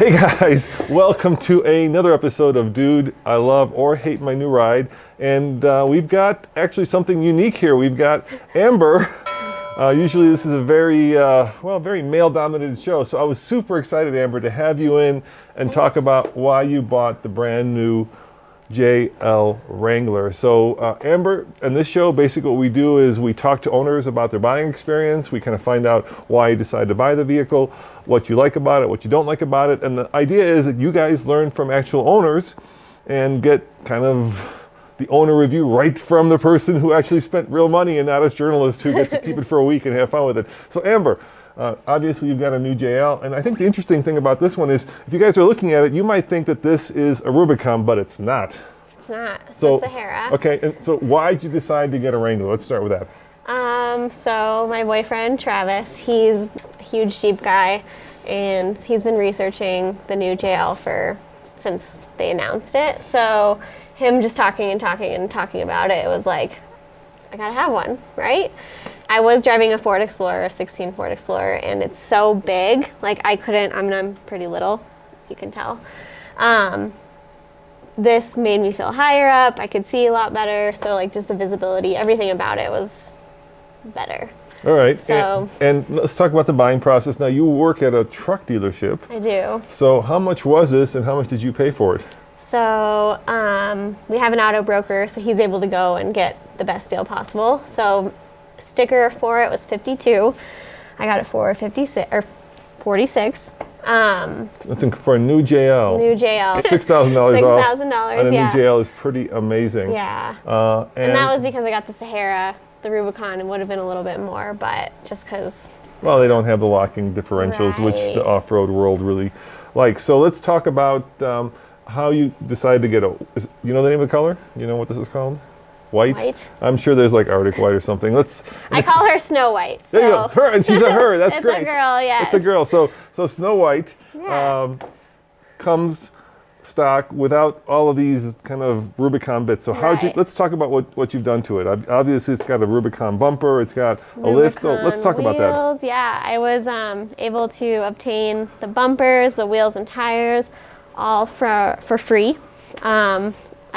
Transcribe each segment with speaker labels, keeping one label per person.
Speaker 1: Hey guys, welcome to another episode of Dude, I Love or Hate My New Ride. And we've got actually something unique here. We've got Amber. Usually this is a very male-dominated show. So I was super excited, Amber, to have you in and talk about why you bought the brand new JL Wrangler. So Amber, in this show, basically what we do is we talk to owners about their buying experience. We kind of find out why you decided to buy the vehicle, what you like about it, what you don't like about it. And the idea is that you guys learn from actual owners and get kind of the owner review right from the person who actually spent real money and not us journalists who get to keep it for a week and have fun with it. So Amber, obviously you've got a new JL, and I think the interesting thing about this one is if you guys are looking at it, you might think that this is a Rubicon, but it's not.
Speaker 2: It's not. It's a Sahara.
Speaker 1: Okay, and so why did you decide to get a Wrangler? Let's start with that.
Speaker 2: So my boyfriend, Travis, he's a huge Jeep guy, and he's been researching the new JL since they announced it. So him just talking about it, it was like, I gotta have one, right? I was driving a Ford Explorer, a 16 Ford Explorer, and it's so big, like I'm pretty little, you can tell. This made me feel higher up, I could see a lot better, so like just the visibility, everything about it was better.
Speaker 1: All right,
Speaker 2: so,
Speaker 1: and let's talk about the buying process. Now you work at a truck dealership.
Speaker 2: I do.
Speaker 1: So how much was this and how much did you pay for it?
Speaker 2: So we have an auto broker, so he's able to go and get the best deal possible. So sticker for it was $52. I got it for $56 or $46.
Speaker 1: That's for a new JL.
Speaker 2: New JL.
Speaker 1: $6,000 off.
Speaker 2: $6,000,
Speaker 1: and a
Speaker 2: yeah.
Speaker 1: new JL is pretty amazing.
Speaker 2: Yeah.
Speaker 1: And
Speaker 2: that was because I got the Sahara, the Rubicon, and would have been a little bit more, but just because.
Speaker 1: Well, they don't have the locking differentials,
Speaker 2: Right.
Speaker 1: which the off-road world really likes. So let's talk about how you decided to get you know the name of the color? You know what this is called? White?
Speaker 2: White.
Speaker 1: I'm sure there's like Arctic White or something.
Speaker 2: I call her Snow White. So.
Speaker 1: There you go. Her, and she's a her. That's
Speaker 2: it's
Speaker 1: great.
Speaker 2: It's a girl, yes.
Speaker 1: It's a girl. So Snow White
Speaker 2: Yeah.
Speaker 1: comes stock without all of these kind of Rubicon bits. So
Speaker 2: Right.
Speaker 1: let's talk about what you've done to it. Obviously it's got a Rubicon bumper, it's got a lift. So let's talk about that.
Speaker 2: Wheels, yeah. I was able to obtain the bumpers, the wheels and tires, all for free. I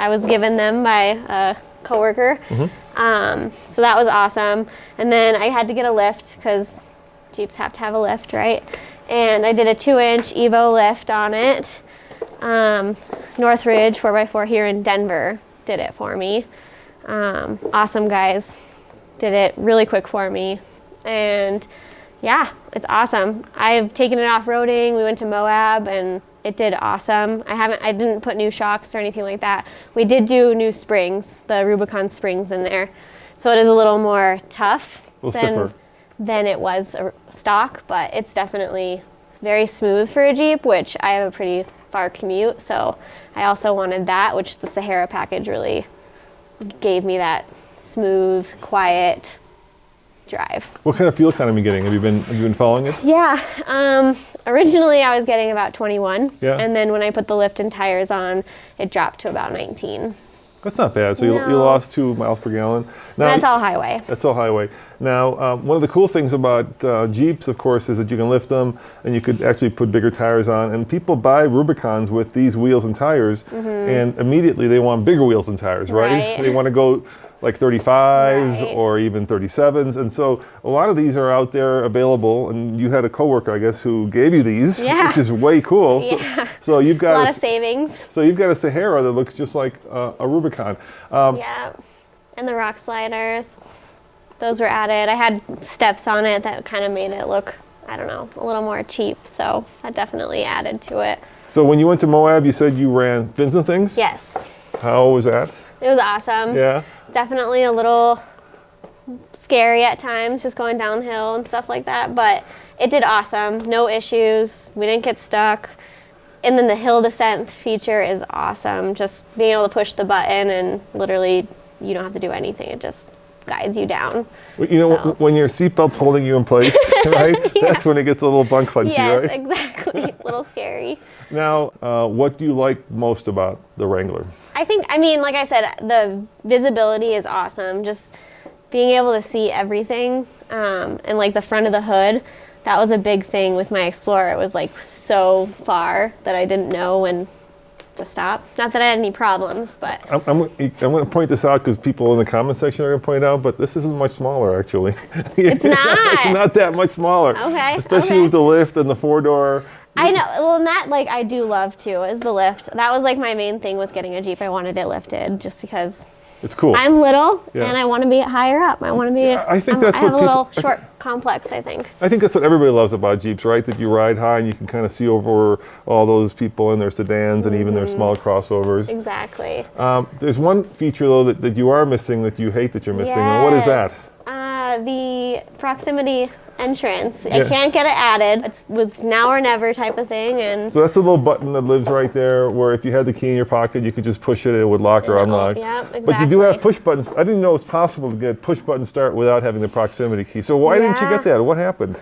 Speaker 2: was given them by a coworker.
Speaker 1: Mm-hmm.
Speaker 2: So that was awesome. And then I had to get a lift because Jeeps have to have a lift, right? And I did a 2-inch Evo lift on it. Northridge 4x4 here in Denver did it for me. Awesome guys. Did it really quick for me. And yeah, it's awesome. I've taken it off-roading. We went to Moab and it did awesome. I didn't put new shocks or anything like that. We did do new springs, the Rubicon springs in there. So it is a little more tough than it was a stock, but it's definitely very smooth for a Jeep, which I have a pretty far commute. So I also wanted that, which the Sahara package really gave me that smooth, quiet drive.
Speaker 1: What kind of fuel economy are you getting? Have you been following it?
Speaker 2: Yeah. Originally I was getting about 21.
Speaker 1: Yeah.
Speaker 2: And then when I put the lift and tires on, it dropped to about 19.
Speaker 1: That's not bad. So
Speaker 2: No.
Speaker 1: you lost 2 miles per gallon. Now,
Speaker 2: That's all highway.
Speaker 1: That's all highway. Now, one of the cool things about Jeeps, of course, is that you can lift them and you could actually put bigger tires on. And people buy Rubicons with these wheels and tires, and immediately they want bigger wheels and tires, right? They want to go like 35s
Speaker 2: Right.
Speaker 1: or even 37s. And so a lot of these are out there available. And you had a coworker, I guess, who gave you these,
Speaker 2: Yeah.
Speaker 1: which is way cool.
Speaker 2: Yeah.
Speaker 1: So you've got
Speaker 2: A lot of savings.
Speaker 1: So you've got a Sahara that looks just like a Rubicon.
Speaker 2: Yeah. And the rock sliders, those were added. I had steps on it that kind of made it look, I don't know, a little more cheap. So that definitely added to it.
Speaker 1: So when you went to Moab, you said you ran fins and things?
Speaker 2: Yes.
Speaker 1: How was that?
Speaker 2: It was awesome.
Speaker 1: Yeah.
Speaker 2: Definitely a little scary at times, just going downhill and stuff like that. But it did awesome. No issues. We didn't get stuck. And then the hill descent feature is awesome. Just being able to push the button and literally you don't have to do anything. It just guides you down.
Speaker 1: You know, when your seatbelt's holding you in place, right? Yeah. That's when it gets a little bunk punchy,
Speaker 2: yes,
Speaker 1: right?
Speaker 2: Yes, exactly. A little scary.
Speaker 1: Now, what do you like most about the Wrangler?
Speaker 2: I mean, like I said, the visibility is awesome. Just being able to see everything and like the front of the hood. that was a big thing with my Explorer. It was like so far that I didn't know when to stop. Not that I had any problems, but
Speaker 1: I'm going to point this out because people in the comment section are going to point out, but this isn't much smaller actually.
Speaker 2: it's not.
Speaker 1: It's not that much smaller.
Speaker 2: Okay.
Speaker 1: Especially with the lift and the 4-door.
Speaker 2: I know. Well, and that like I do love too is the lift. That was like my main thing with getting a Jeep. I wanted it lifted just because
Speaker 1: It's cool.
Speaker 2: I'm little
Speaker 1: Yeah.
Speaker 2: and I want to be higher up. I want to be.
Speaker 1: I think that's
Speaker 2: I
Speaker 1: what
Speaker 2: have a
Speaker 1: people.
Speaker 2: little short complex. I think.
Speaker 1: I think that's what everybody loves about Jeeps, right? That you ride high and you can kind of see over all those people in their sedans and even their small crossovers.
Speaker 2: Exactly.
Speaker 1: There's one feature though that you are missing that you hate that you're missing. And what is that?
Speaker 2: Yes. The proximity entrance.
Speaker 1: Yeah.
Speaker 2: I can't get it added. It was now or never type of thing, and
Speaker 1: So that's a little button that lives right there where if you had the key in your pocket, you could just push it and it would lock or unlock.
Speaker 2: Yeah, exactly.
Speaker 1: But you do have push buttons. I didn't know it was possible to get push button start without having the proximity key. So why didn't you
Speaker 2: Yeah.
Speaker 1: get that? What happened?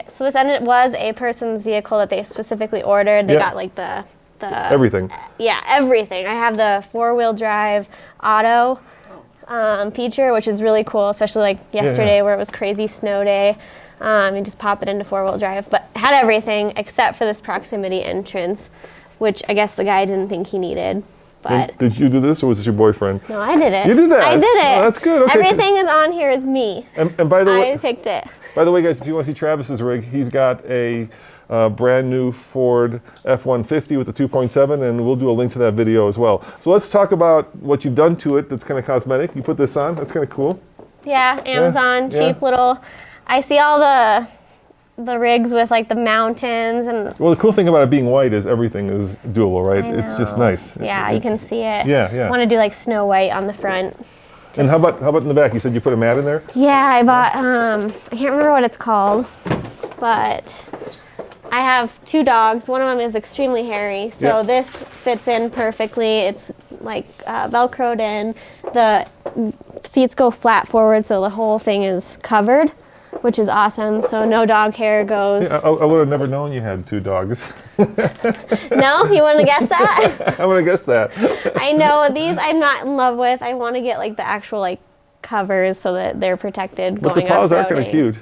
Speaker 2: So this was a person's vehicle that they specifically ordered. They
Speaker 1: Yeah.
Speaker 2: got like the
Speaker 1: Everything.
Speaker 2: Yeah, everything. I have the 4-wheel drive auto feature, which is really cool, especially like yesterday where it was crazy snow day. You just pop it into 4-wheel drive, but had everything except for this proximity entrance, which I guess the guy didn't think he needed. But
Speaker 1: And did you do this or was this your boyfriend?
Speaker 2: no, I did it.
Speaker 1: You did that?
Speaker 2: I did it.
Speaker 1: Oh, that's good. Okay.
Speaker 2: Everything is on here is me.
Speaker 1: And by the way,
Speaker 2: I picked it.
Speaker 1: By the way, guys, if you want to see Travis's rig, he's got a brand new Ford F-150 with the 2.7, and we'll do a link to that video as well. So let's talk about what you've done to it that's kind of cosmetic. You put this on. That's kind of cool.
Speaker 2: Yeah, Amazon,
Speaker 1: Yeah.
Speaker 2: cheap little. I see all the rigs with like the mountains and.
Speaker 1: Well, the cool thing about it being white is everything is doable, right?
Speaker 2: I
Speaker 1: It's just
Speaker 2: know.
Speaker 1: nice.
Speaker 2: Yeah, you can see it.
Speaker 1: Yeah.
Speaker 2: Want to do like Snow White on the front.
Speaker 1: And how about in the back? You said you put a mat in there?
Speaker 2: Yeah, I bought. I can't remember what it's called, but I have 2 dogs. One of them is extremely hairy, so
Speaker 1: Yeah.
Speaker 2: this fits in perfectly. It's like Velcroed in. The seats go flat forward, so the whole thing is covered, which is awesome. So no dog hair goes.
Speaker 1: I would have never known you had 2 dogs.
Speaker 2: No, you want to guess that?
Speaker 1: I would have guessed that.
Speaker 2: I know these I'm not in love with. I want to get like the actual like covers so that they're protected
Speaker 1: But
Speaker 2: going
Speaker 1: the paws are
Speaker 2: off-roading.
Speaker 1: kind of cute.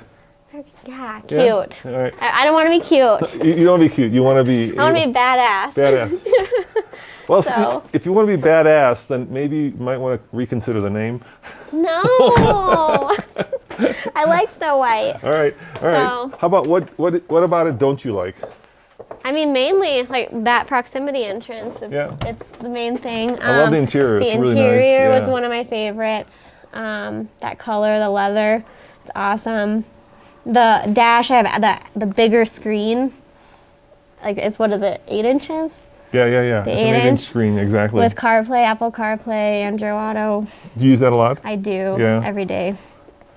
Speaker 2: Yeah, cute.
Speaker 1: Yeah? All right.
Speaker 2: I don't want to be cute.
Speaker 1: You don't want to be cute. You want to be.
Speaker 2: I want to be badass.
Speaker 1: Badass. Well,
Speaker 2: So-
Speaker 1: if you want to be badass, then maybe you might want to reconsider the name.
Speaker 2: No. I like Snow White.
Speaker 1: All right.
Speaker 2: So-
Speaker 1: How about what about it don't you like?
Speaker 2: I mean, mainly like that proximity entrance.
Speaker 1: Yeah.
Speaker 2: It's the main thing.
Speaker 1: I love the interior.
Speaker 2: The
Speaker 1: It's really
Speaker 2: interior
Speaker 1: nice.
Speaker 2: was
Speaker 1: Yeah.
Speaker 2: one of my favorites. That color, the leather, it's awesome. The dash, I have the bigger screen. Like it's what is it, 8 inches?
Speaker 1: Yeah.
Speaker 2: The
Speaker 1: It's an 8-inch
Speaker 2: 8-inch
Speaker 1: screen, exactly.
Speaker 2: With CarPlay, Apple CarPlay, Android Auto.
Speaker 1: Do you use that a lot?
Speaker 2: I do
Speaker 1: Yeah.
Speaker 2: every day.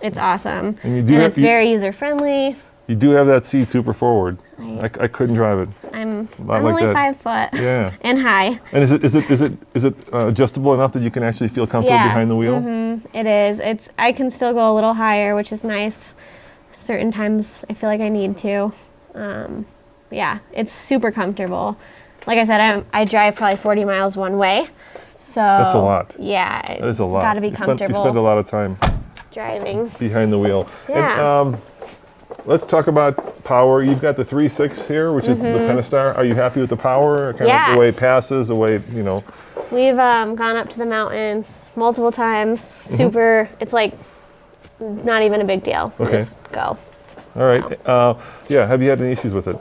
Speaker 2: It's awesome.
Speaker 1: And you do have-
Speaker 2: it's very user friendly.
Speaker 1: You do have that seat super forward. I couldn't drive it.
Speaker 2: I'm
Speaker 1: Not like
Speaker 2: only
Speaker 1: that.
Speaker 2: 5 foot.
Speaker 1: Yeah.
Speaker 2: And high.
Speaker 1: And is it adjustable enough that you can actually feel comfortable
Speaker 2: Yeah.
Speaker 1: behind the wheel?
Speaker 2: It is. I can still go a little higher, which is nice. Certain times I feel like I need to. Yeah, it's super comfortable. Like I said, I drive probably 40 miles one way. So
Speaker 1: That's a lot.
Speaker 2: Yeah,
Speaker 1: That is a lot.
Speaker 2: Got to be
Speaker 1: You
Speaker 2: comfortable
Speaker 1: spend a lot of time
Speaker 2: driving.
Speaker 1: behind the wheel.
Speaker 2: Yeah.
Speaker 1: And, let's talk about power. You've got the 3.6 here, which is the Pentastar. Are you happy with the power? Kind
Speaker 2: Yeah.
Speaker 1: of the way it passes, the way,
Speaker 2: We've gone up to the mountains multiple times. Super. It's like not even a big deal.
Speaker 1: Okay.
Speaker 2: Just go.
Speaker 1: All right. Yeah, have you had any issues with it?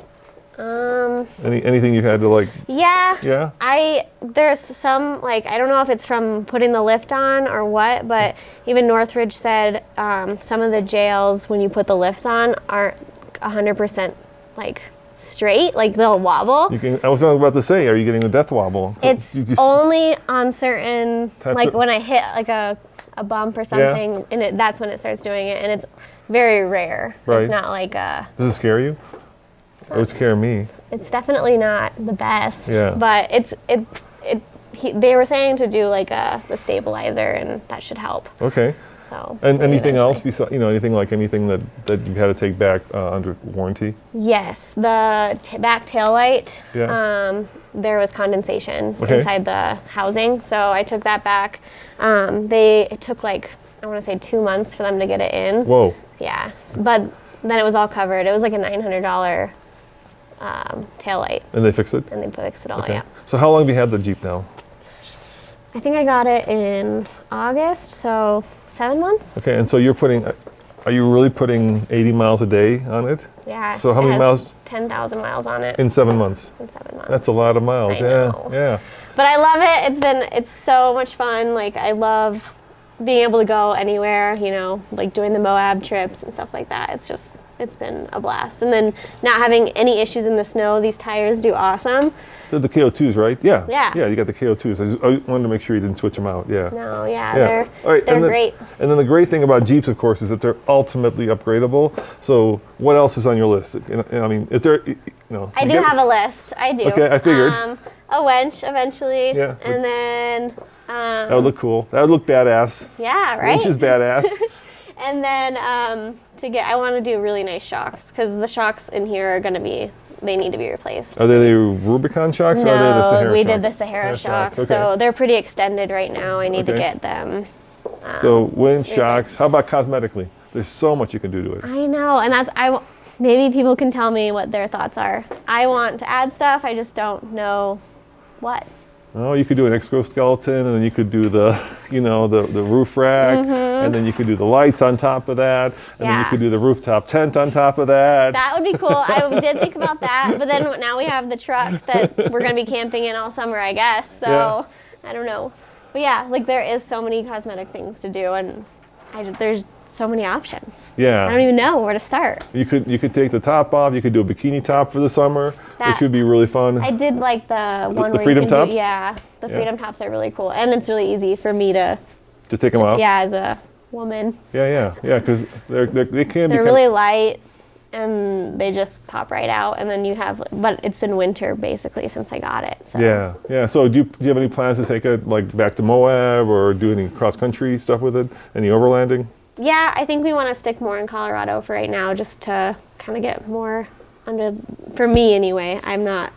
Speaker 1: Anything you've had to like,
Speaker 2: Yeah.
Speaker 1: yeah?
Speaker 2: There's some, like, I don't know if it's from putting the lift on or what, but even Northridge said some of the jails, when you put the lifts on, aren't 100% like straight, like they'll wobble.
Speaker 1: I was about to say, are you getting the death wobble? So
Speaker 2: It's
Speaker 1: you just-
Speaker 2: only on certain,
Speaker 1: Types
Speaker 2: like
Speaker 1: of-
Speaker 2: when I hit like a bump or something, and that's when it starts doing it, and it's very rare.
Speaker 1: Right.
Speaker 2: It's not like a...
Speaker 1: Does it scare you? It would scare me.
Speaker 2: It's definitely not the best,
Speaker 1: Yeah.
Speaker 2: but they were saying to do like the stabilizer, and that should help.
Speaker 1: Okay.
Speaker 2: So.
Speaker 1: And
Speaker 2: maybe
Speaker 1: anything else
Speaker 2: eventually.
Speaker 1: besides, anything that you've had to take back under warranty?
Speaker 2: Yes, the back tail light.
Speaker 1: Yeah.
Speaker 2: There was condensation
Speaker 1: Okay.
Speaker 2: inside the housing, so I took that back. It took like, I want to say 2 months for them to get it in.
Speaker 1: Whoa.
Speaker 2: Yeah, but then it was all covered. It was like a $900 taillight,
Speaker 1: And they fixed it?
Speaker 2: and they fixed it all.
Speaker 1: Okay.
Speaker 2: Yeah.
Speaker 1: So how long have you had the Jeep now?
Speaker 2: I think I got it in August, so 7 months.
Speaker 1: Okay, and so are you really putting 80 miles a day on it?
Speaker 2: Yeah.
Speaker 1: So how
Speaker 2: it
Speaker 1: many
Speaker 2: has
Speaker 1: miles?
Speaker 2: 10,000 miles on it
Speaker 1: In 7 months?
Speaker 2: in 7 months.
Speaker 1: That's a lot of miles.
Speaker 2: I
Speaker 1: Yeah,
Speaker 2: know.
Speaker 1: yeah.
Speaker 2: But I love it. It's so much fun. Like, I love being able to go anywhere, you know, like doing the Moab trips and stuff like that. It's been a blast. And then not having any issues in the snow, these tires do awesome.
Speaker 1: They're the KO2s, right? Yeah.
Speaker 2: Yeah.
Speaker 1: Yeah, you got the KO2s. I wanted to make sure you didn't switch them out. Yeah.
Speaker 2: No, yeah,
Speaker 1: Yeah. All right,
Speaker 2: they're
Speaker 1: and then,
Speaker 2: great.
Speaker 1: And then the great thing about Jeeps, of course, is that they're ultimately upgradable. So what else is on your list? I mean, is there, you know?
Speaker 2: I do have a list. I do.
Speaker 1: Okay, I figured.
Speaker 2: A winch eventually.
Speaker 1: Yeah.
Speaker 2: And then,
Speaker 1: That would look cool. That would look badass.
Speaker 2: yeah, right?
Speaker 1: Winch is badass.
Speaker 2: And then I want to do really nice shocks, because the shocks in here are going to be, they need to be replaced.
Speaker 1: Are they the Rubicon shocks or are they the Sahara
Speaker 2: we
Speaker 1: shocks?
Speaker 2: did the Sahara shocks,
Speaker 1: Okay.
Speaker 2: so they're pretty extended right now. I need to
Speaker 1: Okay.
Speaker 2: get them.
Speaker 1: So winch, shocks. How about cosmetically? There's so much you can do to it.
Speaker 2: I know, and maybe people can tell me what their thoughts are. I want to add stuff, I just don't know what.
Speaker 1: Oh, you could do an exoskeleton, and then you could do the, you know, the roof rack, and then you could do the lights on top of that, and then you
Speaker 2: Yeah.
Speaker 1: could do the rooftop tent on top of that.
Speaker 2: That would be cool. I did think about that, but then now we have the truck that we're going to be camping in all summer, I guess. So
Speaker 1: Yeah.
Speaker 2: I don't know. But yeah, like there is so many cosmetic things to do, and there's so many options.
Speaker 1: Yeah.
Speaker 2: I don't even know where to start.
Speaker 1: You could take the top off. You could do a bikini top for the summer,
Speaker 2: That-
Speaker 1: which would be really fun.
Speaker 2: I did like the one
Speaker 1: the
Speaker 2: where
Speaker 1: Freedom
Speaker 2: you can
Speaker 1: tops?
Speaker 2: do, yeah, the
Speaker 1: Yeah.
Speaker 2: Freedom tops are really cool, and it's really easy for me to,
Speaker 1: to take them off.
Speaker 2: yeah, as a woman.
Speaker 1: Yeah, because they can be.
Speaker 2: They're really light, and they just pop right out, and then you have, but it's been winter basically since I got it. So.
Speaker 1: Yeah. So do you have any plans to take it like back to Moab or do any cross country stuff with it? Any overlanding?
Speaker 2: Yeah, I think we want to stick more in Colorado for right now, just to kind of get more under, for me anyway. I'm not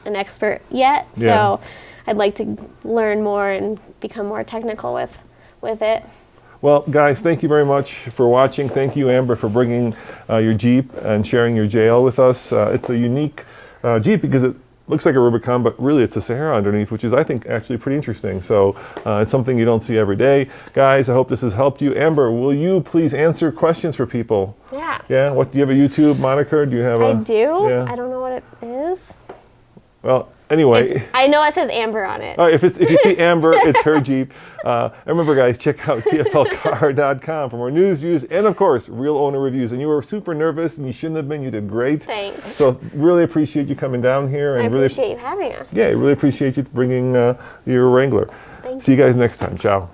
Speaker 2: an expert yet,
Speaker 1: Yeah.
Speaker 2: so I'd like to learn more and become more technical with it.
Speaker 1: Well, guys, thank you very much for watching. Thank you, Amber, for bringing your Jeep and sharing your JL with us. It's a unique Jeep because it looks like a Rubicon, but really it's a Sahara underneath, which is, I think, actually pretty interesting. So it's something you don't see every day. Guys, I hope this has helped you. Amber, will you please answer questions for people?
Speaker 2: Yeah.
Speaker 1: Yeah? What, do you have a YouTube moniker? Do you have
Speaker 2: I do.
Speaker 1: Yeah.
Speaker 2: I don't know what it is.
Speaker 1: Well, anyway.
Speaker 2: I know it says Amber on it.
Speaker 1: Oh, if you see Amber, it's her Jeep. And remember, guys, check out tflcar.com for more news, views, and of course, real owner reviews. And you were super nervous, and you shouldn't have been. You did great.
Speaker 2: Thanks.
Speaker 1: So really appreciate you coming down here, and
Speaker 2: I
Speaker 1: really
Speaker 2: appreciate you having us.
Speaker 1: really appreciate you bringing your Wrangler.
Speaker 2: Thank
Speaker 1: See you guys next time. Ciao.